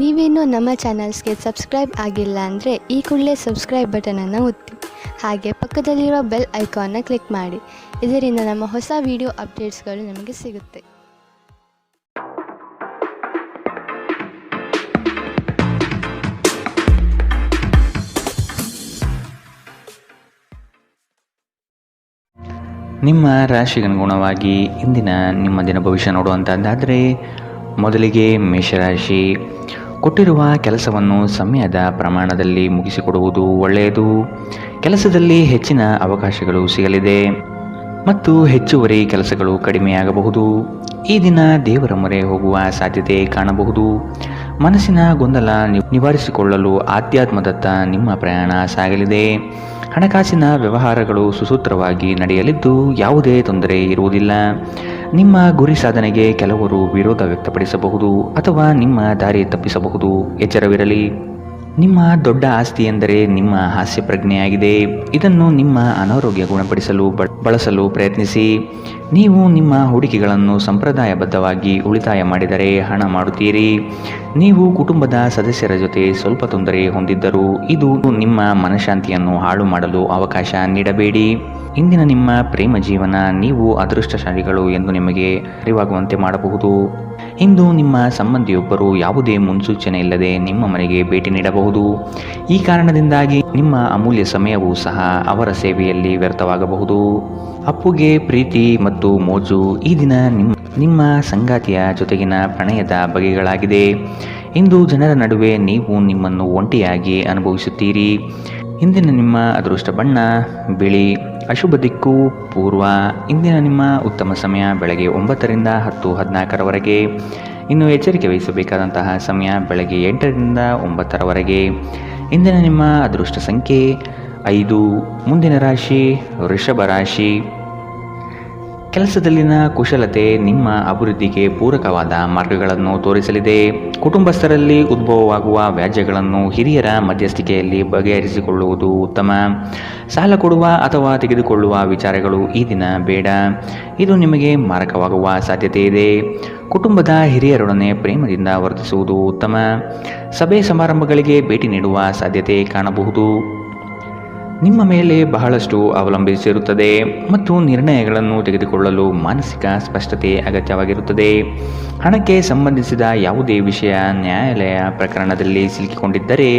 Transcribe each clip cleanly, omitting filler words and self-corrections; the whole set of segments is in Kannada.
ನೀವೇನೂ ನಮ್ಮ ಚಾನಲ್ಸ್ಗೆ ಸಬ್ಸ್ಕ್ರೈಬ್ ಆಗಿಲ್ಲ ಅಂದರೆ ಈ ಕೂಡಲೇ ಸಬ್ಸ್ಕ್ರೈಬ್ ಬಟನನ್ನು ಒತ್ತಿ. ಹಾಗೆ ಪಕ್ಕದಲ್ಲಿರೋ ಬೆಲ್ ಐಕಾನ್ನ ಕ್ಲಿಕ್ ಮಾಡಿ. ಇದರಿಂದ ನಮ್ಮ ಹೊಸ ವಿಡಿಯೋ ಅಪ್ಡೇಟ್ಸ್ಗಳು ನಿಮಗೆ ಸಿಗುತ್ತೆ. ನಿಮ್ಮ ರಾಶಿಗನುಗುಣವಾಗಿ ಇಂದಿನ ನಿಮ್ಮ ದಿನ ಭವಿಷ್ಯ ನೋಡುವಂಥದ್ದಾದರೆ, ಮೊದಲಿಗೆ ಮೇಷರಾಶಿ. ಕೊಟ್ಟಿರುವ ಕೆಲಸವನ್ನು ಸಮಯದ ಪ್ರಮಾಣದಲ್ಲಿ ಮುಗಿಸಿಕೊಡುವುದು ಒಳ್ಳೆಯದು. ಕೆಲಸದಲ್ಲಿ ಹೆಚ್ಚಿನ ಅವಕಾಶಗಳು ಸಿಗಲಿದೆ ಮತ್ತು ಹೆಚ್ಚುವರಿ ಕೆಲಸಗಳು ಕಡಿಮೆಯಾಗಬಹುದು. ಈ ದಿನ ದೇವರ ಮೊರೆ ಹೋಗುವ ಸಾಧ್ಯತೆ ಕಾಣಬಹುದು. ಮನಸ್ಸಿನ ಗೊಂದಲ ನಿವಾರಿಸಿಕೊಳ್ಳಲು ಆಧ್ಯಾತ್ಮದತ್ತ ನಿಮ್ಮ ಪ್ರಯಾಣ ಸಾಗಲಿದೆ. ಹಣಕಾಸಿನ ವ್ಯವಹಾರಗಳು ಸುಸೂತ್ರವಾಗಿ ನಡೆಯಲಿದ್ದು ಯಾವುದೇ ತೊಂದರೆ ಇರುವುದಿಲ್ಲ. ನಿಮ್ಮ ಗುರಿ ಸಾಧನೆಗೆ ಕೆಲವರು ವಿರೋಧ ವ್ಯಕ್ತಪಡಿಸಬಹುದು ಅಥವಾ ನಿಮ್ಮ ದಾರಿ ತಪ್ಪಿಸಬಹುದು. ಎಚ್ಚರವಿರಲಿ. ನಿಮ್ಮ ದೊಡ್ಡ ಆಸ್ತಿ ಎಂದರೆ ನಿಮ್ಮ ಹಾಸ್ಯ ಪ್ರಜ್ಞೆಯಾಗಿದೆ. ಇದನ್ನು ನಿಮ್ಮ ಅನಾರೋಗ್ಯ ಗುಣಪಡಿಸಲು ಬಳಸಲು ಪ್ರಯತ್ನಿಸಿ. ನೀವು ನಿಮ್ಮ ಹೂಡಿಕೆಗಳನ್ನು ಸಂಪ್ರದಾಯಬದ್ಧವಾಗಿ ಉಳಿತಾಯ ಮಾಡಿದರೆ ಹಣ ಮಾಡುತ್ತೀರಿ. ನೀವು ಕುಟುಂಬದ ಸದಸ್ಯರ ಜೊತೆ ಸ್ವಲ್ಪ ತೊಂದರೆ ಹೊಂದಿದ್ದರೂ ಇದು ನಿಮ್ಮ ಮನಃಶಾಂತಿಯನ್ನು ಹಾಳು ಮಾಡಲು ಅವಕಾಶ ನೀಡಬೇಡಿ. ಇಂದಿನ ನಿಮ್ಮ ಪ್ರೇಮ ಜೀವನ ನೀವು ಅದೃಷ್ಟಶಾಲಿಗಳು ಎಂದು ನಿಮಗೆ ಅರಿವಾಗುವಂತೆ ಮಾಡಬಹುದು. ಇಂದು ನಿಮ್ಮ ಸಂಬಂಧಿಯೊಬ್ಬರು ಯಾವುದೇ ಮುನ್ಸೂಚನೆ ಇಲ್ಲದೆ ನಿಮ್ಮ ಮನೆಗೆ ಭೇಟಿ ನೀಡಬಹುದು. ಈ ಕಾರಣದಿಂದಾಗಿ ನಿಮ್ಮ ಅಮೂಲ್ಯ ಸಮಯವೂ ಸಹ ಅವರ ಸೇವೆಯಲ್ಲಿ ವ್ಯರ್ಥವಾಗಬಹುದು. ಅಪ್ಪುಗೆ ಪ್ರೀತಿ ಮತ್ತು ಮೋಜು. ಈ ದಿನ ನಿಮ್ಮ ಸಂಗಾತಿಯ ಜೊತೆಗಿನ ಪ್ರಣಯದ ಬಗೆಗಳಾಗಿದೆ. ಇಂದು ಜನರ ನಡುವೆ ನೀವು ನಿಮ್ಮನ್ನು ಒಂಟಿಯಾಗಿ ಅನುಭವಿಸುತ್ತೀರಿ. ಇಂದಿನ ನಿಮ್ಮ ಅದೃಷ್ಟ ಬಣ್ಣ ಬಿಳಿ. ಅಶುಭ ದಿಕ್ಕು ಪೂರ್ವ. ಇಂದಿನ ನಿಮ್ಮ ಉತ್ತಮ ಸಮಯ ಬೆಳಗ್ಗೆ 9ರಿಂದ 10:14ರವರೆಗೆ. ಇನ್ನು ಎಚ್ಚರಿಕೆ ವಹಿಸಬೇಕಾದಂತಹ ಸಮಯ ಬೆಳಗ್ಗೆ 8ರಿಂದ 9ರವರೆಗೆ. ಇಂದಿನ ನಿಮ್ಮ ಅದೃಷ್ಟ ಸಂಖ್ಯೆ 5. ಮುಂದಿನ ರಾಶಿ ವೃಷಭ ರಾಶಿ. ಕೆಲಸದಲ್ಲಿನ ಕುಶಲತೆ ನಿಮ್ಮ ಅಭಿವೃದ್ಧಿಗೆ ಪೂರಕವಾದ ಮಾರ್ಗಗಳನ್ನು ತೋರಿಸಲಿದೆ. ಕುಟುಂಬಸ್ಥರಲ್ಲಿ ಉದ್ಭವವಾಗುವ ವ್ಯಾಜ್ಯಗಳನ್ನು ಹಿರಿಯರ ಮಧ್ಯಸ್ಥಿಕೆಯಲ್ಲಿ ಬಗೆಹರಿಸಿಕೊಳ್ಳುವುದು ಉತ್ತಮ. ಸಾಲ ಕೊಡುವ ಅಥವಾ ತೆಗೆದುಕೊಳ್ಳುವ ವಿಚಾರಗಳು ಈ ದಿನ ಬೇಡ. ಇದು ನಿಮಗೆ ಮಾರಕವಾಗುವ ಸಾಧ್ಯತೆ ಇದೆ. ಕುಟುಂಬದ ಹಿರಿಯರೊಡನೆ ಪ್ರೇಮದಿಂದ ವರ್ತಿಸುವುದು ಉತ್ತಮ. ಸಭೆ ಸಮಾರಂಭಗಳಿಗೆ ಭೇಟಿ ನೀಡುವ ಸಾಧ್ಯತೆ ಕಾಣಬಹುದು. ನಿಮ್ಮ ಮೇಲೆ ಬಹಳಷ್ಟು ಅವಲಂಬಿಸಿರುತ್ತದೆ ಮತ್ತು ನಿರ್ಣಯಗಳನ್ನು ತೆಗೆದುಕೊಳ್ಳಲು ಮಾನಸಿಕ ಸ್ಪಷ್ಟತೆ ಅಗತ್ಯವಾಗಿರುತ್ತದೆ. ಹಣಕ್ಕೆ ಸಂಬಂಧಿಸಿದ ಯಾವುದೇ ವಿಷಯ ನ್ಯಾಯಾಲಯ ಪ್ರಕರಣದಲ್ಲಿ ಸಿಲುಕಿಕೊಂಡಿದ್ದರೆ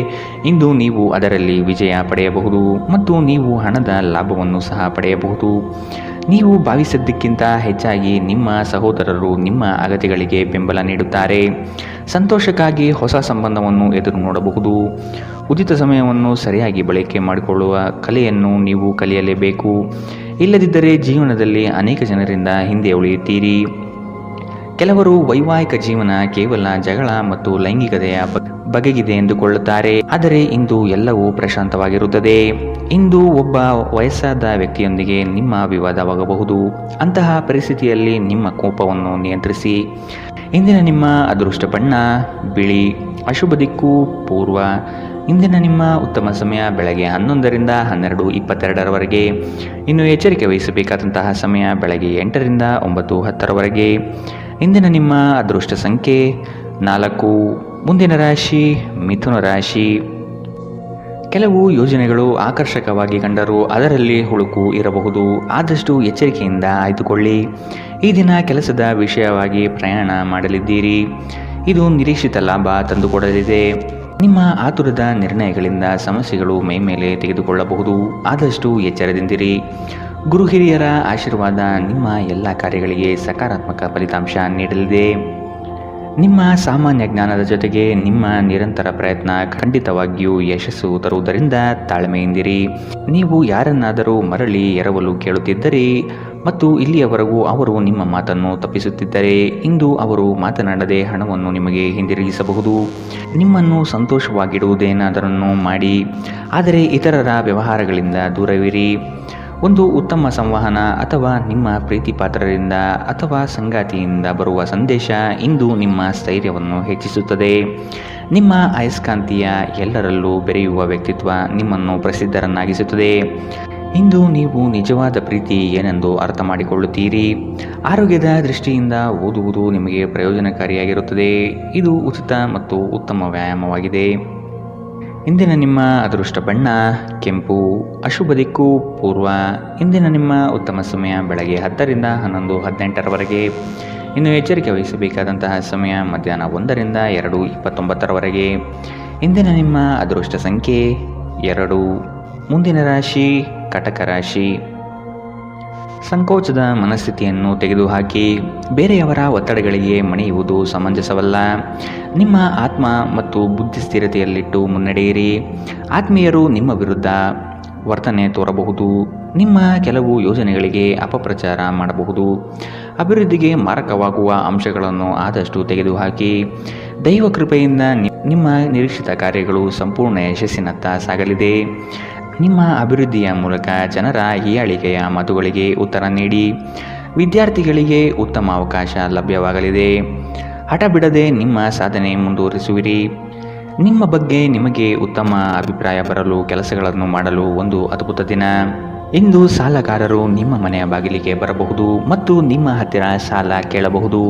ಇಂದು ನೀವು ಅದರಲ್ಲಿ ವಿಜಯ ಪಡೆಯಬಹುದು ಮತ್ತು ನೀವು ಹಣದ ಲಾಭವನ್ನು ಸಹ ಪಡೆಯಬಹುದು. ನೀವು ಭಾವಿಸಿದ್ದಕ್ಕಿಂತ ಹೆಚ್ಚಾಗಿ ನಿಮ್ಮ ಸಹೋದರರು ನಿಮ್ಮ ಅಗತ್ಯಗಳಿಗೆ ಬೆಂಬಲ ನೀಡುತ್ತಾರೆ. ಸಂತೋಷಕ್ಕಾಗಿ ಹೊಸ ಸಂಬಂಧವನ್ನು ಎದುರು ನೋಡಬಹುದು. ಉಚಿತ ಸಮಯವನ್ನು ಸರಿಯಾಗಿ ಬಳಕೆ ಮಾಡಿಕೊಳ್ಳುವ ಕಲೆಯನ್ನು ನೀವು ಕಲಿಯಲೇಬೇಕು. ಇಲ್ಲದಿದ್ದರೆ ಜೀವನದಲ್ಲಿ ಅನೇಕ ಜನರಿಂದ ಹಿಂದೆ ಉಳಿಯುತ್ತೀರಿ. ಕೆಲವರು ವೈವಾಹಿಕ ಜೀವನ ಕೇವಲ ಜಗಳ ಮತ್ತು ಲೈಂಗಿಕತೆಯ ಬಗೆಗಿದೆ ಎಂದುಕೊಳ್ಳುತ್ತಾರೆ. ಆದರೆ ಇಂದು ಎಲ್ಲವೂ ಪ್ರಶಾಂತವಾಗಿರುತ್ತದೆ. ಇಂದು ಒಬ್ಬ ವಯಸ್ಸಾದ ವ್ಯಕ್ತಿಯೊಂದಿಗೆ ನಿಮ್ಮ ವಿವಾದವಾಗಬಹುದು. ಅಂತಹ ಪರಿಸ್ಥಿತಿಯಲ್ಲಿ ನಿಮ್ಮ ಕೋಪವನ್ನು ನಿಯಂತ್ರಿಸಿ. ಇಂದಿನ ನಿಮ್ಮ ಅದೃಷ್ಟ ಬಣ್ಣ ಬಿಳಿ. ಅಶುಭ ದಿಕ್ಕು ಪೂರ್ವ. ಇಂದಿನ ನಿಮ್ಮ ಉತ್ತಮ ಸಮಯ ಬೆಳಗ್ಗೆ 11ರಿಂದ 12:22ರವರೆಗೆ. ಇನ್ನು ಎಚ್ಚರಿಕೆ ವಹಿಸಬೇಕಾದಂತಹ ಸಮಯ ಬೆಳಗ್ಗೆ 8ರಿಂದ 9:10ರವರೆಗೆ. ಇಂದಿನ ನಿಮ್ಮ ಅದೃಷ್ಟ ಸಂಖ್ಯೆ 4. ಮುಂದಿನ ರಾಶಿ ಮಿಥುನ ರಾಶಿ. ಕೆಲವು ಯೋಜನೆಗಳು ಆಕರ್ಷಕವಾಗಿ ಕಂಡರೂ ಅದರಲ್ಲಿ ಹುಳುಕು ಇರಬಹುದು. ಆದಷ್ಟು ಎಚ್ಚರಿಕೆಯಿಂದ ಆಯ್ದುಕೊಳ್ಳಿ. ಈ ದಿನ ಕೆಲಸದ ವಿಷಯವಾಗಿ ಪ್ರಯಾಣ ಮಾಡಲಿದ್ದೀರಿ. ಇದು ನಿರೀಕ್ಷಿತ ಲಾಭ ತಂದುಕೊಡಲಿದೆ. ನಿಮ್ಮ ಆತುರದ ನಿರ್ಣಯಗಳಿಂದ ಸಮಸ್ಯೆಗಳು ಮೈಮೇಲೆ ತೆಗೆದುಕೊಳ್ಳಬಹುದು. ಆದಷ್ಟು ಎಚ್ಚರದಿಂದಿರಿ. ಗುರು ಹಿರಿಯರ ಆಶೀರ್ವಾದ ನಿಮ್ಮ ಎಲ್ಲ ಕಾರ್ಯಗಳಿಗೆ ಸಕಾರಾತ್ಮಕ ಫಲಿತಾಂಶ ನೀಡಲಿದೆ. ನಿಮ್ಮ ಸಾಮಾನ್ಯ ಜ್ಞಾನದ ಜೊತೆಗೆ ನಿಮ್ಮ ನಿರಂತರ ಪ್ರಯತ್ನ ಖಂಡಿತವಾಗಿಯೂ ಯಶಸ್ಸು ತರುವುದರಿಂದ ತಾಳ್ಮೆಯಿಂದಿರಿ. ನೀವು ಯಾರನ್ನಾದರೂ ಮರಳಿ ಎರವಲು ಕೇಳುತ್ತಿದ್ದರೆ ಮತ್ತು ಇಲ್ಲಿಯವರೆಗೂ ಅವರು ನಿಮ್ಮ ಮಾತನ್ನು ತಪ್ಪಿಸುತ್ತಿದ್ದರೆ ಇಂದು ಅವರು ಮಾತನಾಡದೆ ಹಣವನ್ನು ನಿಮಗೆ ಹಿಂದಿರುಗಿಸಬಹುದು. ನಿಮ್ಮನ್ನು ಸಂತೋಷವಾಗಿಡುವುದೇನಾದರನ್ನು ಮಾಡಿ, ಆದರೆ ಇತರರ ವ್ಯವಹಾರಗಳಿಂದ ದೂರವಿರಿ. ಒಂದು ಉತ್ತಮ ಸಂವಹನ ಅಥವಾ ನಿಮ್ಮ ಪ್ರೀತಿ ಪಾತ್ರರಿಂದ ಅಥವಾ ಸಂಗಾತಿಯಿಂದ ಬರುವ ಸಂದೇಶ ಇಂದು ನಿಮ್ಮ ಸ್ಥೈರ್ಯವನ್ನು ಹೆಚ್ಚಿಸುತ್ತದೆ. ನಿಮ್ಮ ಅಯಸ್ಕಾಂತೀಯ ಎಲ್ಲರಲ್ಲೂ ಬೆರೆಯುವ ವ್ಯಕ್ತಿತ್ವ ನಿಮ್ಮನ್ನು ಪ್ರಸಿದ್ಧರನ್ನಾಗಿಸುತ್ತದೆ. ಇಂದು ನೀವು ನಿಜವಾದ ಪ್ರೀತಿ ಏನೆಂದು ಅರ್ಥ ಮಾಡಿಕೊಳ್ಳುತ್ತೀರಿ. ಆರೋಗ್ಯದ ದೃಷ್ಟಿಯಿಂದ ಓದುವುದು ನಿಮಗೆ ಪ್ರಯೋಜನಕಾರಿಯಾಗಿರುತ್ತದೆ. ಇದು ಉಚಿತ ಮತ್ತು ಉತ್ತಮ ವ್ಯಾಯಾಮವಾಗಿದೆ. ಇಂದಿನ ನಿಮ್ಮ ಅದೃಷ್ಟ ಬಣ್ಣ ಕೆಂಪು. ಅಶುಭ ದಿಕ್ಕು ಪೂರ್ವ. ಇಂದಿನ ನಿಮ್ಮ ಉತ್ತಮ ಸಮಯ ಬೆಳಗ್ಗೆ 10 ರಿಂದ 11, 18ರವರೆಗೆ. ಇನ್ನು ಎಚ್ಚರಿಕೆ ವಹಿಸಬೇಕಾದಂತಹ ಸಮಯ ಮಧ್ಯಾಹ್ನ 1 ರಿಂದ 2:29ರವರೆಗೆ. ಇಂದಿನ ನಿಮ್ಮ ಅದೃಷ್ಟ ಸಂಖ್ಯೆ 2. ಮುಂದಿನ ರಾಶಿ ಕಟಕ ರಾಶಿ. ಸಂಕೋಚದ ಮನಸ್ಥಿತಿಯನ್ನು ತೆಗೆದುಹಾಕಿ ಬೇರೆಯವರ ಒತ್ತಡಗಳಿಗೆ ಮಣಿಯುವುದು ಸಮಂಜಸವಲ್ಲ. ನಿಮ್ಮ ಆತ್ಮ ಮತ್ತು ಬುದ್ಧಿ ಸ್ಥಿರತೆಯಲ್ಲಿಟ್ಟು ಮುನ್ನಡೆಯಿರಿ. ಆತ್ಮೀಯರು ನಿಮ್ಮ ವಿರುದ್ಧ ವರ್ತನೆ ತೋರಬಹುದು. ನಿಮ್ಮ ಕೆಲವು ಯೋಜನೆಗಳಿಗೆ ಅಪಪ್ರಚಾರ ಮಾಡಬಹುದು. ಅಭಿವೃದ್ಧಿಗೆ ಮಾರಕವಾಗುವ ಅಂಶಗಳನ್ನು ಆದಷ್ಟು ತೆಗೆದುಹಾಕಿ. ದೈವ ಕೃಪೆಯಿಂದ ನಿಮ್ಮ ನಿರೀಕ್ಷಿತ ಕಾರ್ಯಗಳು ಸಂಪೂರ್ಣ ಯಶಸ್ಸಿನತ್ತ ಸಾಗಲಿದೆ. ನಿಮ್ಮ ಅಭಿವೃದ್ಧಿಯ ಮೂಲಕ ಜನರ ಹೀಯಾಳಿಕೆಯ ಮಾತುಗಳಿಗೆ ಉತ್ತರ ನೀಡಿ. ವಿದ್ಯಾರ್ಥಿಗಳಿಗೆ ಉತ್ತಮ ಅವಕಾಶ ಲಭ್ಯವಾಗಲಿದೆ. ಹಠ ಬಿಡದೆ ನಿಮ್ಮ ಸಾಧನೆ ಮುಂದುವರಿಸುವಿರಿ. ನಿಮ್ಮ ಬಗ್ಗೆ ನಿಮಗೆ ಉತ್ತಮ ಅಭಿಪ್ರಾಯ ಬರಲು ಕೆಲಸಗಳನ್ನು ಮಾಡಲು ಒಂದು ಅದ್ಭುತ ದಿನ. ಇಂದು ಸಾಲಗಾರರು ನಿಮ್ಮ ಮನೆಯ ಬಾಗಿಲಿಗೆ ಬರಬಹುದು ಮತ್ತು ನಿಮ್ಮ ಹತ್ತಿರ ಸಾಲ ಕೇಳಬಹುದು.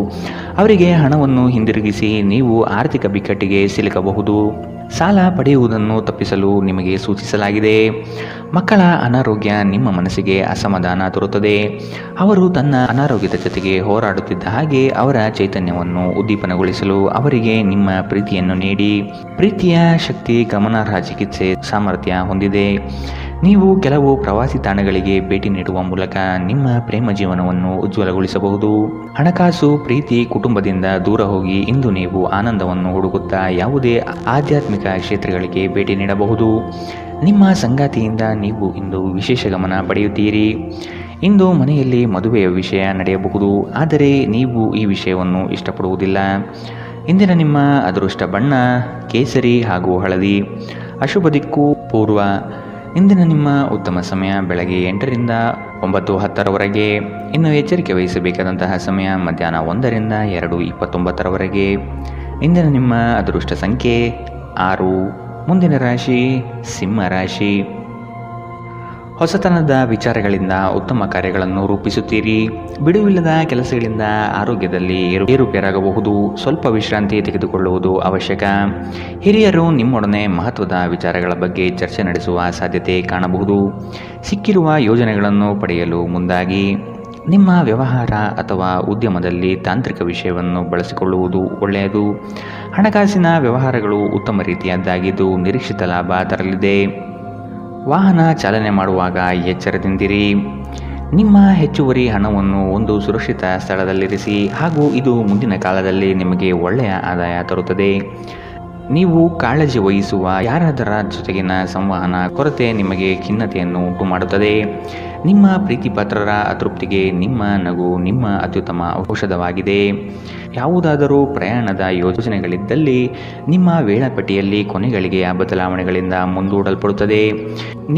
ಅವರಿಗೆ ಹಣವನ್ನು ಹಿಂದಿರುಗಿಸಿ ನೀವು ಆರ್ಥಿಕ ಬಿಕ್ಕಟ್ಟಿಗೆ ಸಿಲುಕಬಹುದು. ಸಾಲ ಪಡೆಯುವುದನ್ನು ತಪ್ಪಿಸಲು ನಿಮಗೆ ಸೂಚಿಸಲಾಗಿದೆ. ಮಕ್ಕಳ ಅನಾರೋಗ್ಯ ನಿಮ್ಮ ಮನಸ್ಸಿಗೆ ಅಸಮಾಧಾನ ತರುತ್ತದೆ. ಅವರು ತನ್ನ ಅನಾರೋಗ್ಯದ ಜೊತೆಗೆ ಹೋರಾಡುತ್ತಿದ್ದ ಹಾಗೆ ಅವರ ಚೈತನ್ಯವನ್ನು ಉದ್ದೀಪನಗೊಳಿಸಲು ಅವರಿಗೆ ನಿಮ್ಮ ಪ್ರೀತಿಯನ್ನು ನೀಡಿ. ಪ್ರೀತಿಯ ಶಕ್ತಿ ಗಮನಾರ್ಹ ಚಿಕಿತ್ಸೆ ಸಾಮರ್ಥ್ಯ ಹೊಂದಿದೆ. ನೀವು ಕೆಲವು ಪ್ರವಾಸಿ ತಾಣಗಳಿಗೆ ಭೇಟಿ ನೀಡುವ ಮೂಲಕ ನಿಮ್ಮ ಪ್ರೇಮ ಜೀವನವನ್ನು ಉಜ್ವಲಗೊಳಿಸಬಹುದು. ಹಣಕಾಸು, ಪ್ರೀತಿ, ಕುಟುಂಬದಿಂದ ದೂರ ಹೋಗಿ ಇಂದು ನೀವು ಆನಂದವನ್ನು ಹುಡುಕುತ್ತಾ ಯಾವುದೇ ಆಧ್ಯಾತ್ಮಿಕ ಕ್ಷೇತ್ರಗಳಿಗೆ ಭೇಟಿ ನೀಡಬಹುದು. ನಿಮ್ಮ ಸಂಗಾತಿಯಿಂದ ನೀವು ಇಂದು ವಿಶೇಷ ಗಮನ ಪಡೆಯುತ್ತೀರಿ. ಇಂದು ಮನೆಯಲ್ಲಿ ಮದುವೆಯ ವಿಷಯ ನಡೆಯಬಹುದು, ಆದರೆ ನೀವು ಈ ವಿಷಯವನ್ನು ಇಷ್ಟಪಡುವುದಿಲ್ಲ. ಇಂದಿನ ನಿಮ್ಮ ಅದೃಷ್ಟ ಬಣ್ಣ ಕೇಸರಿ ಹಾಗೂ ಹಳದಿ. ಅಶುಭ ದಿಕ್ಕು ಪೂರ್ವ. ಇಂದಿನ ನಿಮ್ಮ ಉತ್ತಮ ಸಮಯ ಬೆಳಗ್ಗೆ 8 ರಿಂದ 9:10ರವರೆಗೆ. ಇನ್ನು ಎಚ್ಚರಿಕೆ ವಹಿಸಬೇಕಾದಂತಹ ಸಮಯ ಮಧ್ಯಾಹ್ನ 1 ರಿಂದ 2:29ರವರೆಗೆ. ಇಂದಿನ ನಿಮ್ಮ ಅದೃಷ್ಟ ಸಂಖ್ಯೆ 6. ಮುಂದಿನ ರಾಶಿ ಸಿಂಹ ರಾಶಿ. ಹೊಸತನದ ವಿಚಾರಗಳಿಂದ ಉತ್ತಮ ಕಾರ್ಯಗಳನ್ನು ರೂಪಿಸುತ್ತೀರಿ. ಬಿಡುವಿಲ್ಲದ ಕೆಲಸಗಳಿಂದ ಆರೋಗ್ಯದಲ್ಲಿ ಏರುಪೇರಾಗಬಹುದು. ಸ್ವಲ್ಪ ವಿಶ್ರಾಂತಿ ತೆಗೆದುಕೊಳ್ಳುವುದು ಅವಶ್ಯಕ. ಹಿರಿಯರು ನಿಮ್ಮೊಡನೆ ಮಹತ್ವದ ವಿಚಾರಗಳ ಬಗ್ಗೆ ಚರ್ಚೆ ನಡೆಸುವ ಸಾಧ್ಯತೆ ಕಾಣಬಹುದು. ಸಿಕ್ಕಿರುವ ಯೋಜನೆಗಳನ್ನು ಪಡೆಯಲು ಮುಂದಾಗಿ. ನಿಮ್ಮ ವ್ಯವಹಾರ ಅಥವಾ ಉದ್ಯಮದಲ್ಲಿ ತಾಂತ್ರಿಕ ವಿಷಯವನ್ನು ಬಳಸಿಕೊಳ್ಳುವುದು ಒಳ್ಳೆಯದು. ಹಣಕಾಸಿನ ವ್ಯವಹಾರಗಳು ಉತ್ತಮ ರೀತಿಯದ್ದಾಗಿದ್ದು ನಿರೀಕ್ಷಿತ ಲಾಭ ತರಲಿದೆ. ವಾಹನ ಚಾಲನೆ ಮಾಡುವಾಗ ಎಚ್ಚರದಿಂದಿರಿ. ನಿಮ್ಮ ಹೆಚ್ಚುವರಿ ಹಣವನ್ನು ಒಂದು ಸುರಕ್ಷಿತ ಸ್ಥಳದಲ್ಲಿರಿಸಿ ಹಾಗೂ ಇದು ಮುಂದಿನ ಕಾಲದಲ್ಲಿ ನಿಮಗೆ ಒಳ್ಳೆಯ ಆದಾಯ ತರುತ್ತದೆ. ನೀವು ಕಾಳಜಿ ವಹಿಸುವ ಯಾರಾದರ ಜೊತೆಗಿನ ಸಂವಹನ ಕೊರತೆ ನಿಮಗೆ ಖಿನ್ನತೆಯನ್ನು ಉಂಟು ಮಾಡುತ್ತದೆ. ನಿಮ್ಮ ಪ್ರೀತಿಪಾತ್ರರ ಅತೃಪ್ತಿಗೆ ನಿಮ್ಮ ನಗು ನಿಮ್ಮ ಅತ್ಯುತ್ತಮ ಔಷಧವಾಗಿದೆ. ಯಾವುದಾದರೂ ಪ್ರಯಾಣದ ಯೋಜನೆಗಳಿದ್ದಲ್ಲಿ ನಿಮ್ಮ ವೇಳಾಪಟ್ಟಿಯಲ್ಲಿ ಕೊನೆಗಳಿಗೆಯ ಬದಲಾವಣೆಗಳಿಂದ ಮುಂದೂಡಲ್ಪಡುತ್ತದೆ.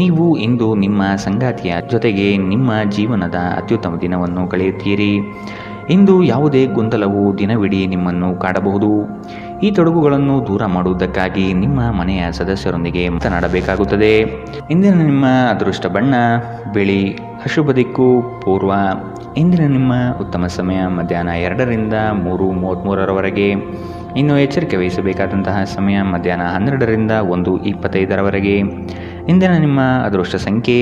ನೀವು ಇಂದು ನಿಮ್ಮ ಸಂಗಾತಿಯ ಜೊತೆಗೆ ನಿಮ್ಮ ಜೀವನದ ಅತ್ಯುತ್ತಮ ದಿನವನ್ನು ಕಳೆಯುತ್ತೀರಿ. ಇಂದು ಯಾವುದೇ ಗೊಂದಲವು ದಿನವಿಡೀ ನಿಮ್ಮನ್ನು ಕಾಡಬಹುದು. ಈ ತೊಡಗುಗಳನ್ನು ದೂರ ಮಾಡುವುದಕ್ಕಾಗಿ ನಿಮ್ಮ ಮನೆಯ ಸದಸ್ಯರೊಂದಿಗೆ ಮಾತನಾಡಬೇಕಾಗುತ್ತದೆ. ಇಂದಿನ ನಿಮ್ಮ ಅದೃಷ್ಟ ಬಣ್ಣ ಬಿಳಿ. ಅಶುಭ ದಿಕ್ಕು ಪೂರ್ವ. ಇಂದಿನ ನಿಮ್ಮ ಉತ್ತಮ ಸಮಯ ಮಧ್ಯಾಹ್ನ 2 ರಿಂದ 3:33ರವರೆಗೆ. ಇನ್ನು ಎಚ್ಚರಿಕೆ ವಹಿಸಬೇಕಾದಂತಹ ಸಮಯ ಮಧ್ಯಾಹ್ನ 12 ರಿಂದ 1:25ರವರೆಗೆ. ಇಂದಿನ ನಿಮ್ಮ ಅದೃಷ್ಟ ಸಂಖ್ಯೆ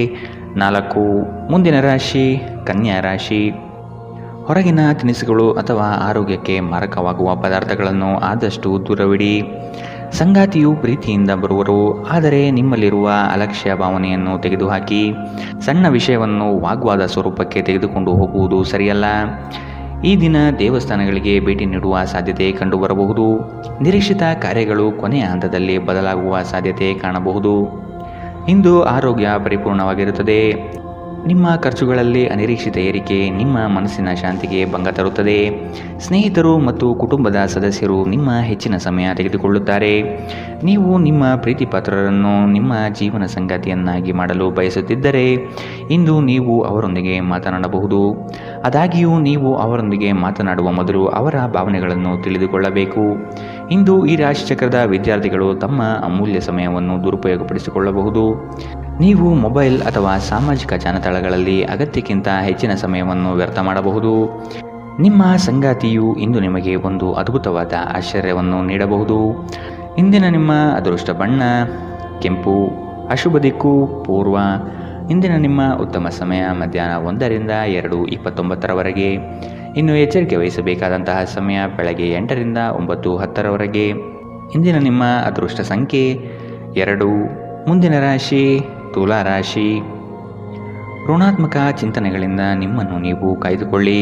4. ಮುಂದಿನ ರಾಶಿ ಕನ್ಯಾ ರಾಶಿ. ಹೊರಗಿನ ತಿನಿಸುಗಳು ಅಥವಾ ಆರೋಗ್ಯಕ್ಕೆ ಮಾರಕವಾಗುವ ಪದಾರ್ಥಗಳನ್ನು ಆದಷ್ಟು ದೂರವಿಡಿ. ಸಂಗಾತಿಯು ಪ್ರೀತಿಯಿಂದ ಬರುವರು, ಆದರೆ ನಿಮ್ಮಲ್ಲಿರುವ ಅಲಕ್ಷ್ಯ ಭಾವನೆಯನ್ನು ತೆಗೆದುಹಾಕಿ. ಸಣ್ಣ ವಿಷಯವನ್ನು ವಾಗ್ವಾದ ಸ್ವರೂಪಕ್ಕೆ ತೆಗೆದುಕೊಂಡು ಹೋಗುವುದು ಸರಿಯಲ್ಲ. ಈ ದಿನ ದೇವಸ್ಥಾನಗಳಿಗೆ ಭೇಟಿ ನೀಡುವ ಸಾಧ್ಯತೆ ಕಂಡುಬರಬಹುದು. ನಿರೀಕ್ಷಿತ ಕಾರ್ಯಗಳು ಕೊನೆಯ ಹಂತದಲ್ಲಿ ಬದಲಾಗುವ ಸಾಧ್ಯತೆ ಕಾಣಬಹುದು. ಇಂದು ಆರೋಗ್ಯ ಪರಿಪೂರ್ಣವಾಗಿರುತ್ತದೆ. ನಿಮ್ಮ ಖರ್ಚುಗಳಲ್ಲಿ ಅನಿರೀಕ್ಷಿತ ಏರಿಕೆ ನಿಮ್ಮ ಮನಸ್ಸಿನ ಶಾಂತಿಗೆ ಭಂಗ ತರುತ್ತದೆ. ಸ್ನೇಹಿತರು ಮತ್ತು ಕುಟುಂಬದ ಸದಸ್ಯರು ನಿಮ್ಮ ಹೆಚ್ಚಿನ ಸಮಯ ತೆಗೆದುಕೊಳ್ಳುತ್ತಾರೆ. ನೀವು ನಿಮ್ಮ ಪ್ರೀತಿಪಾತ್ರರನ್ನು ನಿಮ್ಮ ಜೀವನ ಸಂಗಾತಿಯನ್ನಾಗಿ ಮಾಡಲು ಬಯಸುತ್ತಿದ್ದರೆ ಇಂದು ನೀವು ಅವರೊಂದಿಗೆ ಮಾತನಾಡಬಹುದು. ಆದಾಗ್ಯೂ ನೀವು ಅವರೊಂದಿಗೆ ಮಾತನಾಡುವ ಮೊದಲು ಅವರ ಭಾವನೆಗಳನ್ನು ತಿಳಿದುಕೊಳ್ಳಬೇಕು. ಇಂದು ಈ ರಾಶಿಚಕ್ರದ ವಿದ್ಯಾರ್ಥಿಗಳು ತಮ್ಮ ಅಮೂಲ್ಯ ಸಮಯವನ್ನು ದುರುಪಯೋಗಪಡಿಸಿಕೊಳ್ಳಬಹುದು. ನೀವು ಮೊಬೈಲ್ ಅಥವಾ ಸಾಮಾಜಿಕ ಜಾಲತಾಣಗಳಲ್ಲಿ ಅಗತ್ಯಕ್ಕಿಂತ ಹೆಚ್ಚಿನ ಸಮಯವನ್ನು ವ್ಯರ್ಥ ಮಾಡಬಹುದು. ನಿಮ್ಮ ಸಂಗಾತಿಯು ಇಂದು ನಿಮಗೆ ಒಂದು ಅದ್ಭುತವಾದ ಆಶ್ಚರ್ಯವನ್ನು ನೀಡಬಹುದು. ಇಂದಿನ ನಿಮ್ಮ ಅದೃಷ್ಟ ಬಣ್ಣ ಕೆಂಪು, ಅಶುಭ ದಿಕ್ಕು ಪೂರ್ವ. ಇಂದಿನ ನಿಮ್ಮ ಉತ್ತಮ ಸಮಯ ಮಧ್ಯಾಹ್ನ 1ರಿಂದ 2:29 ಇನ್ನು ಎಚ್ಚರಿಕೆ ವಹಿಸಬೇಕಾದಂತಹ ಸಮಯ ಬೆಳಗ್ಗೆ 8ರಿಂದ 9:10 ಇಂದಿನ ನಿಮ್ಮ ಅದೃಷ್ಟ ಸಂಖ್ಯೆ 2. ಮುಂದಿನ ರಾಶಿ ತುಲಾ ರಾಶಿ. ಋಣಾತ್ಮಕ ಚಿಂತನೆಗಳಿಂದ ನಿಮ್ಮನ್ನು ನೀವು ಕಾಯ್ದುಕೊಳ್ಳಿ.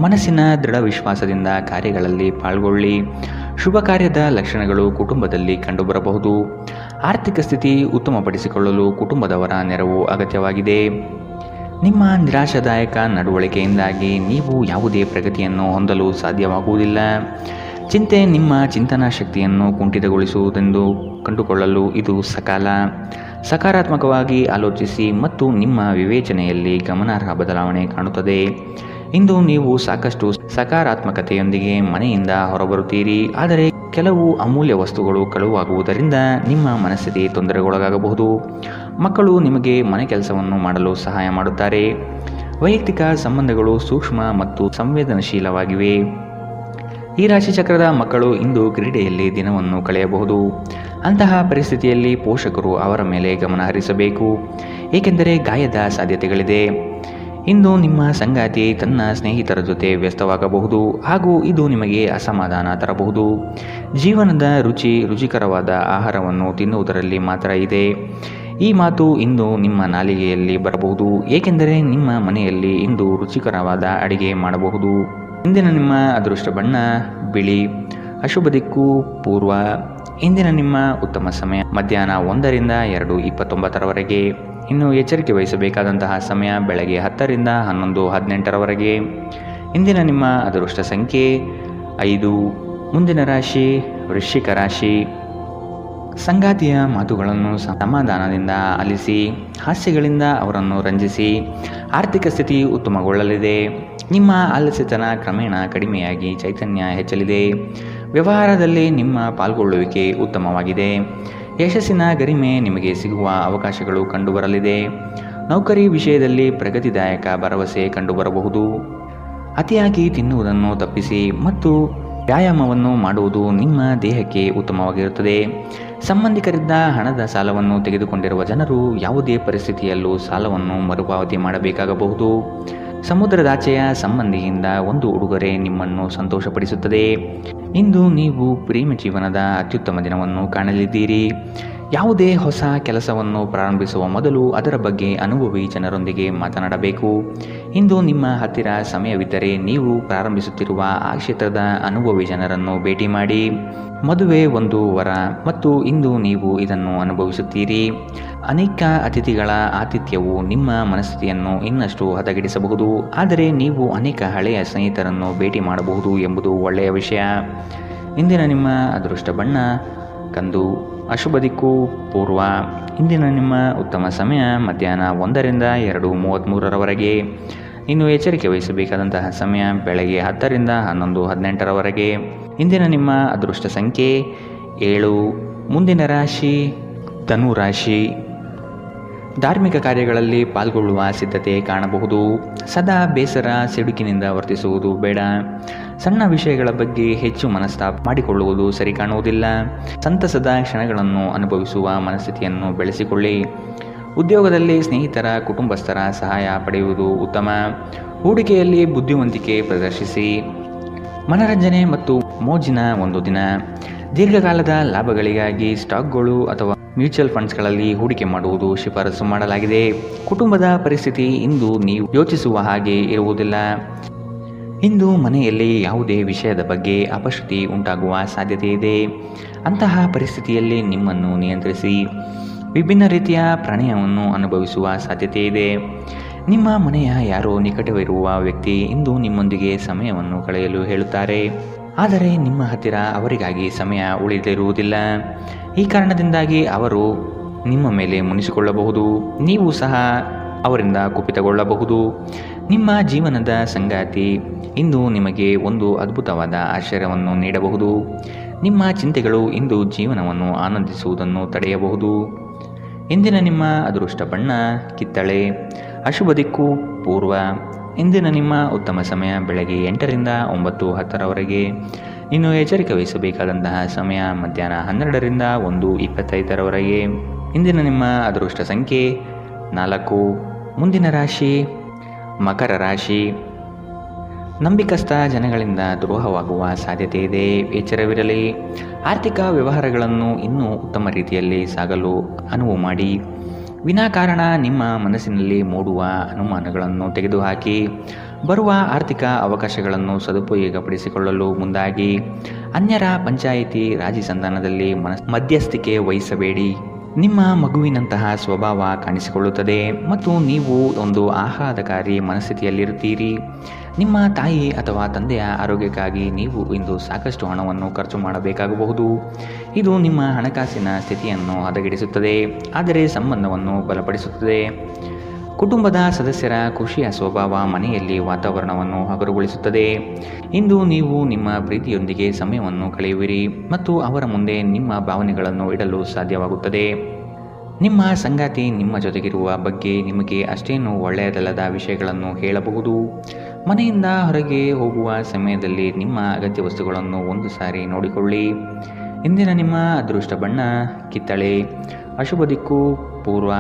ಮನಸ್ಸಿನ ದೃಢ ವಿಶ್ವಾಸದಿಂದ ಕಾರ್ಯಗಳಲ್ಲಿ ಪಾಲ್ಗೊಳ್ಳಿ. ಶುಭ ಕಾರ್ಯದ ಲಕ್ಷಣಗಳು ಕುಟುಂಬದಲ್ಲಿ ಕಂಡುಬರಬಹುದು. ಆರ್ಥಿಕ ಸ್ಥಿತಿ ಉತ್ತಮಪಡಿಸಿಕೊಳ್ಳಲು ಕುಟುಂಬದವರ ನೆರವು ಅಗತ್ಯವಾಗಿದೆ. ನಿಮ್ಮ ನಿರಾಶಾದಾಯಕ ನಡವಳಿಕೆಯಿಂದಾಗಿ ನೀವು ಯಾವುದೇ ಪ್ರಗತಿಯನ್ನು ಹೊಂದಲು ಸಾಧ್ಯವಾಗುವುದಿಲ್ಲ. ಚಿಂತೆ ನಿಮ್ಮ ಚಿಂತನಾ ಶಕ್ತಿಯನ್ನು ಕುಂಠಿತಗೊಳಿಸುವುದೆಂದು ಕಂಡುಕೊಳ್ಳಲು ಇದು ಸಕಾಲ. ಸಕಾರಾತ್ಮಕವಾಗಿ ಆಲೋಚಿಸಿ ಮತ್ತು ನಿಮ್ಮ ವಿವೇಚನೆಯಲ್ಲಿ ಗಮನಾರ್ಹ ಬದಲಾವಣೆ ಕಾಣುತ್ತದೆ. ಇಂದು ನೀವು ಸಾಕಷ್ಟು ಸಕಾರಾತ್ಮಕತೆಯೊಂದಿಗೆ ಮನೆಯಿಂದ ಹೊರಬರುತ್ತೀರಿ. ಆದರೆ ಕೆಲವು ಅಮೂಲ್ಯ ವಸ್ತುಗಳು ಕಳುವಾಗುವುದರಿಂದ ನಿಮ್ಮ ಮನಸ್ಥಿತಿ ತೊಂದರೆಗೊಳಗಾಗಬಹುದು. ಮಕ್ಕಳು ನಿಮಗೆ ಮನೆ ಕೆಲಸವನ್ನು ಮಾಡಲು ಸಹಾಯ ಮಾಡುತ್ತಾರೆ. ವೈಯಕ್ತಿಕ ಸಂಬಂಧಗಳು ಸೂಕ್ಷ್ಮ ಮತ್ತು ಸಂವೇದನಶೀಲವಾಗಿವೆ. ಈ ರಾಶಿಚಕ್ರದ ಮಕ್ಕಳು ಇಂದು ಕ್ರೀಡೆಯಲ್ಲಿ ದಿನವನ್ನು ಕಳೆಯಬಹುದು. ಅಂತಹ ಪರಿಸ್ಥಿತಿಯಲ್ಲಿ ಪೋಷಕರು ಅವರ ಮೇಲೆ ಗಮನ ಹರಿಸಬೇಕು, ಏಕೆಂದರೆ ಗಾಯದ ಸಾಧ್ಯತೆಗಳಿದೆ. ಇಂದು ನಿಮ್ಮ ಸಂಗಾತಿ ತನ್ನ ಸ್ನೇಹಿತರ ಜೊತೆ ವ್ಯಸ್ತವಾಗಬಹುದು ಹಾಗೂ ಇದು ನಿಮಗೆ ಅಸಮಾಧಾನ ತರಬಹುದು. ಜೀವನದ ರುಚಿಕರವಾದ ಆಹಾರವನ್ನು ತಿನ್ನುವುದರಲ್ಲಿ ಮಾತ್ರ ಇದೆ. ಈ ಮಾತು ಇಂದು ನಿಮ್ಮ ನಾಲಿಗೆಯಲ್ಲಿ ಬರಬಹುದು, ಏಕೆಂದರೆ ನಿಮ್ಮ ಮನೆಯಲ್ಲಿ ಇಂದು ರುಚಿಕರವಾದ ಅಡಿಗೆ ಮಾಡಬಹುದು. ಇಂದಿನ ನಿಮ್ಮ ಅದೃಷ್ಟ ಬಣ್ಣ ಬಿಳಿ, ಅಶುಭ ದಿಕ್ಕು ಪೂರ್ವ. ಇಂದಿನ ನಿಮ್ಮ ಉತ್ತಮ ಸಮಯ ಮಧ್ಯಾಹ್ನ 1ರಿಂದ 2:29 ಇನ್ನು ಎಚ್ಚರಿಕೆ ವಹಿಸಬೇಕಾದಂತಹ ಸಮಯ ಬೆಳಗ್ಗೆ 10ರಿಂದ 11:18 ಇಂದಿನ ನಿಮ್ಮ ಅದೃಷ್ಟ ಸಂಖ್ಯೆ 5. ಮುಂದಿನ ರಾಶಿ ವೃಶ್ಚಿಕ ರಾಶಿ. ಸಂಗಾತಿಯ ಮಾತುಗಳನ್ನು ಸಮಾಧಾನದಿಂದ ಆಲಿಸಿ. ಹಾಸ್ಯಗಳಿಂದ ಅವರನ್ನು ರಂಜಿಸಿ. ಆರ್ಥಿಕ ಸ್ಥಿತಿ ಉತ್ತಮಗೊಳ್ಳಲಿದೆ. ನಿಮ್ಮ ಆಲಸ್ಯತನ ಕ್ರಮೇಣ ಕಡಿಮೆಯಾಗಿ ಚೈತನ್ಯ ಹೆಚ್ಚಲಿದೆ. ವ್ಯವಹಾರದಲ್ಲಿ ನಿಮ್ಮ ಪಾಲ್ಗೊಳ್ಳುವಿಕೆ ಉತ್ತಮವಾಗಿದೆ. ಯಶಸ್ಸಿನ ಗರಿಮೆ ನಿಮಗೆ ಸಿಗುವ ಅವಕಾಶಗಳು ಕಂಡುಬರಲಿದೆ. ನೌಕರಿ ವಿಷಯದಲ್ಲಿ ಪ್ರಗತಿದಾಯಕ ಭರವಸೆ ಕಂಡುಬರಬಹುದು. ಅತಿಯಾಗಿ ತಿನ್ನುವುದನ್ನು ತಪ್ಪಿಸಿ ಮತ್ತು ವ್ಯಾಯಾಮವನ್ನು ಮಾಡುವುದು ನಿಮ್ಮ ದೇಹಕ್ಕೆ ಉತ್ತಮವಾಗಿರುತ್ತದೆ. ಸಂಬಂಧಿಕರಿಂದ ಹಣದ ಸಾಲವನ್ನು ತೆಗೆದುಕೊಂಡಿರುವ ಜನರು ಯಾವುದೇ ಪರಿಸ್ಥಿತಿಯಲ್ಲೂ ಸಾಲವನ್ನು ಮರುಪಾವತಿ ಮಾಡಬೇಕಾಗಬಹುದು. ಸಮುದ್ರದಾಚೆಯ ಸಂಬಂಧಿಯಿಂದ ಒಂದು ಉಡುಗೊರೆ ನಿಮ್ಮನ್ನು ಸಂತೋಷಪಡಿಸುತ್ತದೆ. ಇಂದು ನೀವು ಪ್ರೇಮ ಜೀವನದ ಅತ್ಯುತ್ತಮ ದಿನವನ್ನು ಕಾಣಲಿದ್ದೀರಿ. ಯಾವುದೇ ಹೊಸ ಕೆಲಸವನ್ನು ಪ್ರಾರಂಭಿಸುವ ಮೊದಲು ಅದರ ಬಗ್ಗೆ ಅನುಭವಿ ಜನರೊಂದಿಗೆ ಮಾತನಾಡಬೇಕು. ಇಂದು ನಿಮ್ಮ ಹತ್ತಿರ ಸಮಯವಿದ್ದರೆ ನೀವು ಪ್ರಾರಂಭಿಸುತ್ತಿರುವ ಆ ಕ್ಷೇತ್ರದ ಅನುಭವಿ ಜನರನ್ನು ಭೇಟಿ ಮಾಡಿ. ಮದುವೆ ಒಂದು ವರ ಮತ್ತು ಇಂದು ನೀವು ಇದನ್ನು ಅನುಭವಿಸುತ್ತೀರಿ. ಅನೇಕ ಅತಿಥಿಗಳ ಆತಿಥ್ಯವು ನಿಮ್ಮ ಮನಸ್ಥಿತಿಯನ್ನು ಇನ್ನಷ್ಟು ಹದಗೆಡಿಸಬಹುದು. ಆದರೆ ನೀವು ಅನೇಕ ಹಳೆಯ ಸ್ನೇಹಿತರನ್ನು ಭೇಟಿ ಮಾಡಬಹುದು ಎಂಬುದು ಒಳ್ಳೆಯ ವಿಷಯ. ಇಂದಿನ ನಿಮ್ಮ ಅದೃಷ್ಟ ಬಣ್ಣ ಕಂದು, ಅಶುಭ ದಿಕ್ಕು ಪೂರ್ವ. ಇಂದಿನ ನಿಮ್ಮ ಉತ್ತಮ ಸಮಯ ಮಧ್ಯಾಹ್ನ 1ರಿಂದ 2:33 ಇನ್ನು ಎಚ್ಚರಿಕೆ ವಹಿಸಬೇಕಾದಂತಹ ಸಮಯ ಬೆಳಗ್ಗೆ 10ರಿಂದ 11:18 ಇಂದಿನ ನಿಮ್ಮ ಅದೃಷ್ಟ ಸಂಖ್ಯೆ 7. ಮುಂದಿನ ರಾಶಿ ಧನು ರಾಶಿ. ಧಾರ್ಮಿಕ ಕಾರ್ಯಗಳಲ್ಲಿ ಪಾಲ್ಗೊಳ್ಳುವ ಸಿದ್ಧತೆ ಕಾಣಬಹುದು. ಸದಾ ಬೇಸರ ಸಿಡುಕಿನಿಂದ ವರ್ತಿಸುವುದು ಬೇಡ. ಸಣ್ಣ ವಿಷಯಗಳ ಬಗ್ಗೆ ಹೆಚ್ಚು ಮನಸ್ತಾಪ ಮಾಡಿಕೊಳ್ಳುವುದು ಸರಿ ಕಾಣುವುದಿಲ್ಲ. ಸಂತಸದ ಕ್ಷಣಗಳನ್ನು ಅನುಭವಿಸುವ ಮನಸ್ಥಿತಿಯನ್ನು ಬೆಳೆಸಿಕೊಳ್ಳಿ. ಉದ್ಯೋಗದಲ್ಲಿ ಸ್ನೇಹಿತರ ಕುಟುಂಬಸ್ಥರ ಸಹಾಯ ಪಡೆಯುವುದು ಉತ್ತಮ. ಹೂಡಿಕೆಯಲ್ಲಿ ಬುದ್ಧಿವಂತಿಕೆ ಪ್ರದರ್ಶಿಸಿ. ಮನರಂಜನೆ ಮತ್ತು ಮೋಜಿನ ಒಂದು ದಿನ. ದೀರ್ಘಕಾಲದ ಲಾಭಗಳಿಗಾಗಿ ಸ್ಟಾಕ್ಗಳು ಅಥವಾ ಮ್ಯೂಚುವಲ್ ಫಂಡ್ಸ್ಗಳಲ್ಲಿ ಹೂಡಿಕೆ ಮಾಡುವುದು ಶಿಫಾರಸು ಮಾಡಲಾಗಿದೆ. ಕುಟುಂಬದ ಪರಿಸ್ಥಿತಿ ಇಂದು ನೀವು ಯೋಚಿಸುವ ಹಾಗೆ ಇರುವುದಿಲ್ಲ. ಇಂದು ಮನೆಯಲ್ಲಿ ಯಾವುದೇ ವಿಷಯದ ಬಗ್ಗೆ ಅಪಶ್ರುತಿ ಉಂಟಾಗುವ ಸಾಧ್ಯತೆ ಇದೆ. ಅಂತಹ ಪರಿಸ್ಥಿತಿಯಲ್ಲಿ ನಿಮ್ಮನ್ನು ನಿಯಂತ್ರಿಸಿ. ವಿಭಿನ್ನ ರೀತಿಯ ಪ್ರಣಯವನ್ನು ಅನುಭವಿಸುವ ಸಾಧ್ಯತೆ ಇದೆ. ನಿಮ್ಮ ಮನೆಯ ಯಾರೋ ನಿಕಟವಿರುವ ವ್ಯಕ್ತಿ ಇಂದು ನಿಮ್ಮೊಂದಿಗೆ ಸಮಯವನ್ನು ಕಳೆಯಲು ಹೇಳುತ್ತಾರೆ. ಆದರೆ ನಿಮ್ಮ ಹತ್ತಿರ ಅವರಿಗಾಗಿ ಸಮಯ ಉಳಿದಿರುವುದಿಲ್ಲ. ಈ ಕಾರಣದಿಂದಾಗಿ ಅವರು ನಿಮ್ಮ ಮೇಲೆ ಮುನಿಸಿಕೊಳ್ಳಬಹುದು. ನೀವು ಸಹ ಅವರಿಂದ ಕುಪಿತಗೊಳ್ಳಬಹುದು. ನಿಮ್ಮ ಜೀವನದ ಸಂಗಾತಿ ಇಂದು ನಿಮಗೆ ಒಂದು ಅದ್ಭುತವಾದ ಆಶ್ಚರ್ಯವನ್ನು ನೀಡಬಹುದು. ನಿಮ್ಮ ಚಿಂತೆಗಳು ಇಂದು ಜೀವನವನ್ನು ಆನಂದಿಸುವುದನ್ನು ತಡೆಯಬಹುದು. ಇಂದಿನ ನಿಮ್ಮ ಅದೃಷ್ಟ ಬಣ್ಣ ಕಿತ್ತಳೆ. ಅಶುಭ ದಿಕ್ಕು ಪೂರ್ವ. ಇಂದಿನ ನಿಮ್ಮ ಉತ್ತಮ ಸಮಯ ಬೆಳಗ್ಗೆ 8ರಿಂದ 9:10ರವರೆಗೆ. ಇನ್ನು ಎಚ್ಚರಿಕೆ ವಹಿಸಬೇಕಾದಂತಹ ಸಮಯ ಮಧ್ಯಾಹ್ನ 12ರಿಂದ 1:25ರವರೆಗೆ. ಇಂದಿನ ನಿಮ್ಮ ಅದೃಷ್ಟ ಸಂಖ್ಯೆ 4. ಮುಂದಿನ ರಾಶಿ ಮಕರ ರಾಶಿ. ನಂಬಿಕಸ್ಥ ಜನಗಳಿಂದ ದ್ರೋಹವಾಗುವ ಸಾಧ್ಯತೆ ಇದೆ, ಎಚ್ಚರವಿರಲಿ. ಆರ್ಥಿಕ ವ್ಯವಹಾರಗಳನ್ನು ಇನ್ನೂ ಉತ್ತಮ ರೀತಿಯಲ್ಲಿ ಸಾಗಲು ಅನುವು ಮಾಡಿ. ವಿನಾಕಾರಣ ನಿಮ್ಮ ಮನಸ್ಸಿನಲ್ಲಿ ಮೂಡುವ ಅನುಮಾನಗಳನ್ನು ತೆಗೆದುಹಾಕಿ ಬರುವ ಆರ್ಥಿಕ ಅವಕಾಶಗಳನ್ನು ಸದುಪಯೋಗಪಡಿಸಿಕೊಳ್ಳಲು ಮುಂದಾಗಿ. ಅನ್ಯರ ಪಂಚಾಯಿತಿ ರಾಜಿ ಸಂಧಾನದಲ್ಲಿ ಮಧ್ಯಸ್ಥಿಕೆ ವಹಿಸಬೇಡಿ. ನಿಮ್ಮ ಮಗುವಿನಂತಹ ಸ್ವಭಾವ ಕಾಣಿಸಿಕೊಳ್ಳುತ್ತದೆ ಮತ್ತು ನೀವು ಒಂದು ಆಹ್ಲಾದಕಾರಿ ಮನಸ್ಥಿತಿಯಲ್ಲಿರುತ್ತೀರಿ. ನಿಮ್ಮ ತಾಯಿ ಅಥವಾ ತಂದೆಯ ಆರೋಗ್ಯಕ್ಕಾಗಿ ನೀವು ಇಂದು ಸಾಕಷ್ಟು ಹಣವನ್ನು ಖರ್ಚು ಮಾಡಬೇಕಾಗಬಹುದು. ಇದು ನಿಮ್ಮ ಹಣಕಾಸಿನ ಸ್ಥಿತಿಯನ್ನು ಹದಗೆಡಿಸುತ್ತದೆ, ಆದರೆ ಸಂಬಂಧವನ್ನು ಬಲಪಡಿಸುತ್ತದೆ. ಕುಟುಂಬದ ಸದಸ್ಯರ ಖುಷಿಯ ಸ್ವಭಾವ ಮನೆಯಲ್ಲಿ ವಾತಾವರಣವನ್ನು ಹಗುರಗೊಳಿಸುತ್ತದೆ. ಇಂದು ನೀವು ನಿಮ್ಮ ಪ್ರೀತಿಯೊಂದಿಗೆ ಸಮಯವನ್ನು ಕಳೆಯುವಿರಿ ಮತ್ತು ಅವರ ಮುಂದೆ ನಿಮ್ಮ ಭಾವನೆಗಳನ್ನು ಇಡಲು ಸಾಧ್ಯವಾಗುತ್ತದೆ. ನಿಮ್ಮ ಸಂಗಾತಿ ನಿಮ್ಮ ಜೊತೆಗಿರುವ ಬಗ್ಗೆ ನಿಮಗೆ ಅಷ್ಟೇನು ಒಳ್ಳೆಯದಲ್ಲದ ವಿಷಯಗಳನ್ನು ಹೇಳಬಹುದು. ಮನೆಯಿಂದ ಹೊರಗೆ ಹೋಗುವ ಸಮಯದಲ್ಲಿ ನಿಮ್ಮ ಅಗತ್ಯ ವಸ್ತುಗಳನ್ನು ಒಂದು ಸಾರಿ ನೋಡಿಕೊಳ್ಳಿ. ಇಂದಿನ ನಿಮ್ಮ ಅದೃಷ್ಟ ಬಣ್ಣ ಕಿತ್ತಳೆ. ಅಶುಭ ದಿಕ್ಕು ಪೂರ್ವ.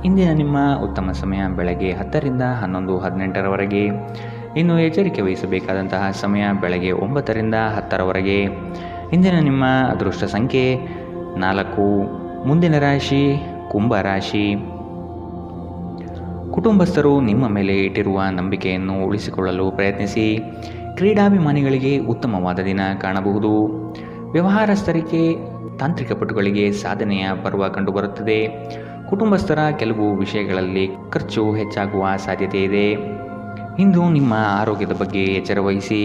ಇಂದಿನ ನಿಮ್ಮ ಉತ್ತಮ ಸಮಯ ಬೆಳಗ್ಗೆ 10ರಿಂದ 11:18ರವರೆಗೆ. ಇನ್ನು ಎಚ್ಚರಿಕೆ ವಹಿಸಬೇಕಾದಂತಹ ಸಮಯ ಬೆಳಗ್ಗೆ 9ರಿಂದ 10ರವರೆಗೆ. ಇಂದಿನ ನಿಮ್ಮ ಅದೃಷ್ಟ ಸಂಖ್ಯೆ 4. ಮುಂದಿನ ರಾಶಿ ಕುಂಭ ರಾಶಿ. ಕುಟುಂಬಸ್ಥರು ನಿಮ್ಮ ಮೇಲೆ ಇಟ್ಟಿರುವ ನಂಬಿಕೆಯನ್ನು ಉಳಿಸಿಕೊಳ್ಳಲು ಪ್ರಯತ್ನಿಸಿ. ಕ್ರೀಡಾಭಿಮಾನಿಗಳಿಗೆ ಉತ್ತಮವಾದ ದಿನ ಕಾಣಬಹುದು. ವ್ಯವಹಾರಸ್ಥರಿಗೆ ತಾಂತ್ರಿಕ ಪಟುಗಳಿಗೆ ಸಾಧನೆಯ ಪರ್ವ ಕಂಡುಬರುತ್ತದೆ. ಕುಟುಂಬಸ್ಥರ ಕೆಲವು ವಿಷಯಗಳಲ್ಲಿ ಖರ್ಚು ಹೆಚ್ಚಾಗುವ ಸಾಧ್ಯತೆ ಇದೆ. ಇಂದು ನಿಮ್ಮ ಆರೋಗ್ಯದ ಬಗ್ಗೆ ಎಚ್ಚರ ವಹಿಸಿ.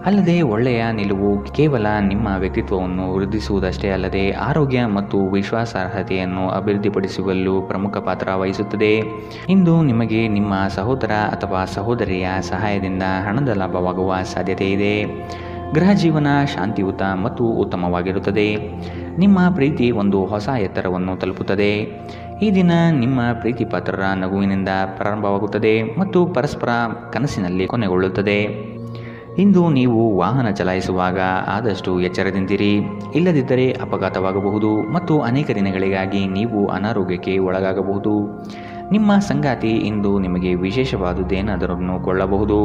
ಅಲ್ಲದೆ ಒಳ್ಳೆಯ ನಿಲುವು ಕೇವಲ ನಿಮ್ಮ ವ್ಯಕ್ತಿತ್ವವನ್ನು ವೃದ್ಧಿಸುವುದಷ್ಟೇ ಅಲ್ಲದೆ ಆರೋಗ್ಯ ಮತ್ತು ವಿಶ್ವಾಸಾರ್ಹತೆಯನ್ನು ಅಭಿವೃದ್ಧಿಪಡಿಸುವಲ್ಲೂ ಪ್ರಮುಖ ಪಾತ್ರ ವಹಿಸುತ್ತದೆ. ಇಂದು ನಿಮಗೆ ನಿಮ್ಮ ಸಹೋದರ ಅಥವಾ ಸಹೋದರಿಯ ಸಹಾಯದಿಂದ ಹಣದ ಲಾಭವಾಗುವ ಸಾಧ್ಯತೆ ಇದೆ. ಗೃಹ ಜೀವನ ಶಾಂತಿಯುತ ಮತ್ತು ಉತ್ತಮವಾಗಿರುತ್ತದೆ. ನಿಮ್ಮ ಪ್ರೀತಿ ಒಂದು ಹೊಸ ಎತ್ತರವನ್ನು ತಲುಪುತ್ತದೆ. ಈ ದಿನ ನಿಮ್ಮ ಪ್ರೀತಿ ಪಾತ್ರರ ನಗುವಿನಿಂದ ಪ್ರಾರಂಭವಾಗುತ್ತದೆ ಮತ್ತು ಪರಸ್ಪರ ಕನಸಿನಲ್ಲಿ ಕೊನೆಗೊಳ್ಳುತ್ತದೆ. ಇಂದು ನೀವು ವಾಹನ ಚಲಾಯಿಸುವಾಗ ಆದಷ್ಟು ಎಚ್ಚರದಿಂದಿರಿ, ಇಲ್ಲದಿದ್ದರೆ ಅಪಘಾತವಾಗಬಹುದು ಮತ್ತು ಅನೇಕ ದಿನಗಳಿಗಾಗಿ ನೀವು ಅನಾರೋಗ್ಯಕ್ಕೆ ಒಳಗಾಗಬಹುದು. ನಿಮ್ಮ ಸಂಗಾತಿ ಇಂದು ನಿಮಗೆ ವಿಶೇಷವಾದುದೇನಾದರನ್ನು ಕೊಳ್ಳಬಹುದು.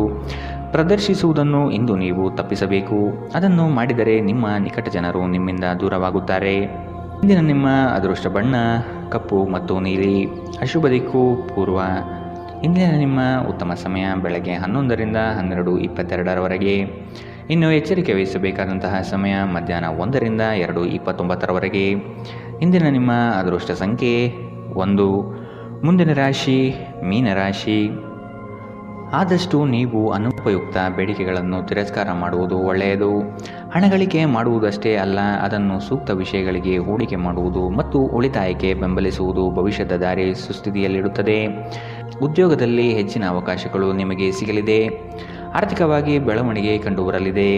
ಪ್ರದರ್ಶಿಸುವುದನ್ನು ಇಂದು ನೀವು ತಪ್ಪಿಸಬೇಕು. ಅದನ್ನು ಮಾಡಿದರೆ ನಿಮ್ಮ ನಿಕಟ ಜನರು ನಿಮ್ಮಿಂದ ದೂರವಾಗುತ್ತಾರೆ. ಇಂದಿನ ನಿಮ್ಮ ಅದೃಷ್ಟ ಬಣ್ಣ ಕಪ್ಪು ಮತ್ತು ನೀಲಿ. ಅಶುಭ ದಿಕ್ಕು ಪೂರ್ವ. ಇಂದಿನ ನಿಮ್ಮ ಉತ್ತಮ ಸಮಯ ಬೆಳಗ್ಗೆ 11ರಿಂದ 12:22ರವರೆಗೆ. ಇನ್ನು ಎಚ್ಚರಿಕೆ ವಹಿಸಬೇಕಾದಂತಹ ಸಮಯ ಮಧ್ಯಾಹ್ನ 1ರಿಂದ 2:29ರವರೆಗೆ. ಇಂದಿನ ನಿಮ್ಮ ಅದೃಷ್ಟ ಸಂಖ್ಯೆ 1. ಮುಂದಿನ ರಾಶಿ ಮೀನರಾಶಿ. ಆದಷ್ಟು ನೀವು ಅನುಪಯುಕ್ತ ಬೇಡಿಕೆಗಳನ್ನು ತಿರಸ್ಕಾರ ಮಾಡುವುದು ಒಳ್ಳೆಯದು. ಹಣಗಳಿಕೆ ಮಾಡುವುದಷ್ಟೇ ಅಲ್ಲ, ಅದನ್ನು ಸೂಕ್ತ ವಿಷಯಗಳಿಗೆ ಹೂಡಿಕೆ ಮಾಡುವುದು ಮತ್ತು ಉಳಿತಾಯಕ್ಕೆ ಬೆಂಬಲಿಸುವುದು ಭವಿಷ್ಯದ ದಾರಿ ಸುಸ್ಥಿತಿಯಲ್ಲಿಡುತ್ತದೆ. ಉದ್ಯೋಗದಲ್ಲಿ ಹೆಚ್ಚಿನ ಅವಕಾಶಗಳು ನಿಮಗೆ ಸಿಗಲಿದೆ. ಆರ್ಥಿಕವಾಗಿ ಬೆಳವಣಿಗೆ ಕಂಡುಬರಲಿದೆ.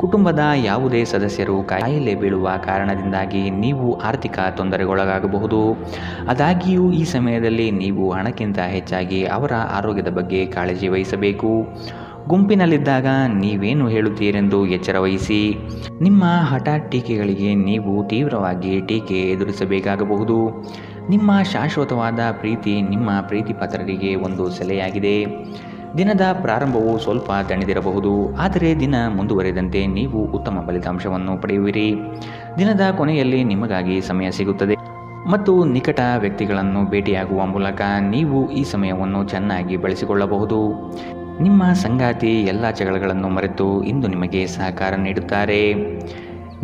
ಕುಟುಂಬದ ಯಾವುದೇ ಸದಸ್ಯರು ಕಾಯಿಲೆ ಬೀಳುವ ಕಾರಣದಿಂದಾಗಿ ನೀವು ಆರ್ಥಿಕ ತೊಂದರೆಗೊಳಗಾಗಬಹುದು. ಆದಾಗ್ಯೂ ಈ ಸಮಯದಲ್ಲಿ ನೀವು ಹಣಕ್ಕಿಂತ ಹೆಚ್ಚಾಗಿ ಅವರ ಆರೋಗ್ಯದ ಬಗ್ಗೆ ಕಾಳಜಿ ವಹಿಸಬೇಕು. ಗುಂಪಿನಲ್ಲಿದ್ದಾಗ ನೀವೇನು ಹೇಳುತ್ತೀರೆಂದು ಎಚ್ಚರ ವಹಿಸಿ. ನಿಮ್ಮ ಹಠಾತ್ ಟೀಕೆಗಳಿಗೆ ನೀವು ತೀವ್ರವಾಗಿ ಟೀಕೆ ಎದುರಿಸಬೇಕಾಗಬಹುದು. ನಿಮ್ಮ ಶಾಶ್ವತವಾದ ಪ್ರೀತಿ ನಿಮ್ಮ ಪ್ರೀತಿ ಪಾತ್ರರಿಗೆ ಒಂದು ಸೆಲೆಯಾಗಿದೆ. ದಿನದ ಪ್ರಾರಂಭವು ಸ್ವಲ್ಪ ದಣಿದಿರಬಹುದು, ಆದರೆ ದಿನ ಮುಂದುವರೆದಂತೆ ನೀವು ಉತ್ತಮ ಫಲಿತಾಂಶವನ್ನು ಪಡೆಯುವಿರಿ. ದಿನದ ಕೊನೆಯಲ್ಲಿ ನಿಮಗಾಗಿ ಸಮಯ ಸಿಗುತ್ತದೆ ಮತ್ತು ನಿಕಟ ವ್ಯಕ್ತಿಗಳನ್ನು ಭೇಟಿಯಾಗುವ ಮೂಲಕ ನೀವು ಈ ಸಮಯವನ್ನು ಚೆನ್ನಾಗಿ ಬಳಸಿಕೊಳ್ಳಬಹುದು. ನಿಮ್ಮ ಸಂಗಾತಿ ಎಲ್ಲ ಜಗಳಗಳನ್ನು ಮರೆತು ಇಂದು ನಿಮಗೆ ಸಹಕಾರ ನೀಡುತ್ತಾರೆ.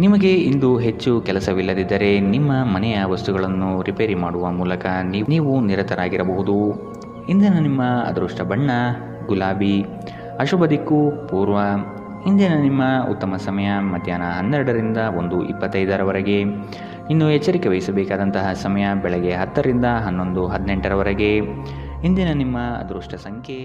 ನಿಮಗೆ ಇಂದು ಹೆಚ್ಚು ಕೆಲಸವಿಲ್ಲದಿದ್ದರೆ ನಿಮ್ಮ ಮನೆಯ ವಸ್ತುಗಳನ್ನು ರಿಪೇರಿ ಮಾಡುವ ಮೂಲಕ ನೀವು ನಿರತರಾಗಿರಬಹುದು. ಇಂದಿನ ನಿಮ್ಮ ಅದೃಷ್ಟ ಬಣ್ಣ ಗುಲಾಬಿ. ಅಶುಭ ದಿಕ್ಕು ಪೂರ್ವ. ಇಂದಿನ ನಿಮ್ಮ ಉತ್ತಮ ಸಮಯ ಮಧ್ಯಾಹ್ನ 12ರಿಂದ 1:25ರವರೆಗೆ. ಇನ್ನು ಎಚ್ಚರಿಕೆ ವಹಿಸಬೇಕಾದಂತಹ ಸಮಯ ಬೆಳಗ್ಗೆ 10ರಿಂದ 11:18ರವರೆಗೆ. ಇಂದಿನ ನಿಮ್ಮ ಅದೃಷ್ಟ ಸಂಖ್ಯೆ